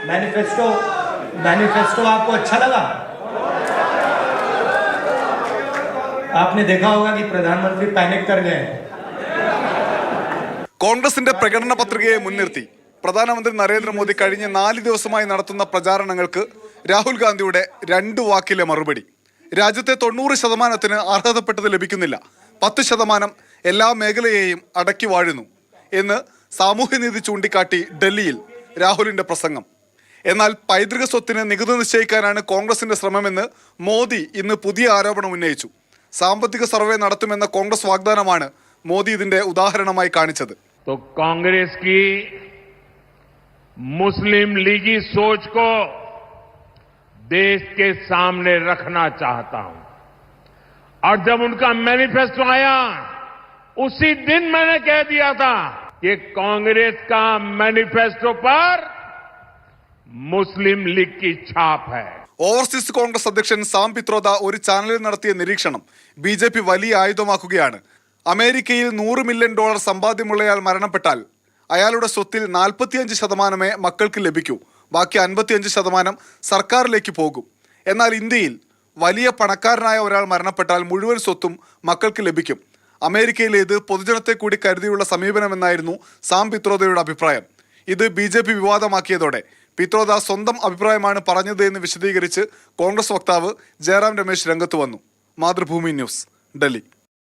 Manifesto manifesto आपको अच्छा लगा? आपने देखा होगा कि प्रधानमंत्री पैनिक कर गए। കോൺഗ്രസിന്റെ പ്രകടന പത്രികയെ മുൻനിർത്തി പ്രധാനമന്ത്രി നരേന്ദ്രമോദി കഴിഞ്ഞ 4 ദിവസമായി നടത്തുന്ന പ്രചാരണങ്ങൾക്ക് രാഹുൽ ഗാന്ധിയുടെ 2 വാക്കിലെ മറുപടി. രാജ്യത്തെ 90% അർഹതപ്പെട്ടത് ലഭിക്കുന്നില്ല, 10% എല്ലാ മേഖലയെയും അടക്കി വാഴുന്നു എന്ന് സാമൂഹ്യനീതി ചൂണ്ടിക്കാട്ടി ഡൽഹിയിൽ രാഹുലിന്റെ പ്രസംഗം. എന്നാൽ പൈതൃക സ്വത്തിന് നികുതി നിശ്ചയിക്കാനാണ് കോൺഗ്രസിന്റെ ശ്രമമെന്ന് മോദി ഇന്ന് പുതിയ ആരോപണം ഉന്നയിച്ചു. സാമ്പത്തിക സർവേ നടത്തുമെന്ന കോൺഗ്രസ് വാഗ്ദാനമാണ് മോദി ഇതിന്റെ ഉദാഹരണമായി കാണിച്ചത്. तो कांग्रेस की मुस्लिम लीगी सोच को देश के सामने रखना चाहता हूं और जब उनका मैनिफेस्टो आया उसी दिन मैंने कह दिया था कि कांग्रेस का मैनिफेस्टो पर मुस्लिम लीग की छाप है. ഓവർസീസ് കോൺഗ്രസ് അധ്യക്ഷൻ സാം പിത്രോദ ഒരു ചാനലിൽ നടത്തിയ നിരീക്ഷണം ബി.ജെ.പി. വലിയ ആയുധമാക്കുകയാണ്. അമേരിക്കയിൽ $100 മില്യൺ സമ്പാദ്യമുള്ളയാൾ മരണപ്പെട്ടാൽ അയാളുടെ സ്വത്തിൽ 45% മക്കൾക്ക് ലഭിക്കൂ, ബാക്കി 55% സർക്കാരിലേക്ക് പോകും. എന്നാൽ ഇന്ത്യയിൽ വലിയ പണക്കാരനായ ഒരാൾ മരണപ്പെട്ടാൽ മുഴുവൻ സ്വത്തും മക്കൾക്ക് ലഭിക്കും. അമേരിക്കയിലേത് പൊതുജനത്തെ കൂടി കരുതിയുള്ള സമീപനമെന്നായിരുന്നു സാം പിത്രോദയുടെ അഭിപ്രായം. ഇത് ബി.ജെ.പി. വിവാദമാക്കിയതോടെ പിത്രോദ സ്വന്തം അഭിപ്രായമാണ് പറഞ്ഞത് എന്ന് വിശദീകരിച്ച് കോൺഗ്രസ് വക്താവ് ജയറാം രമേശ് രംഗത്ത് വന്നു. മാതൃഭൂമി ന്യൂസ്, ഡൽഹി.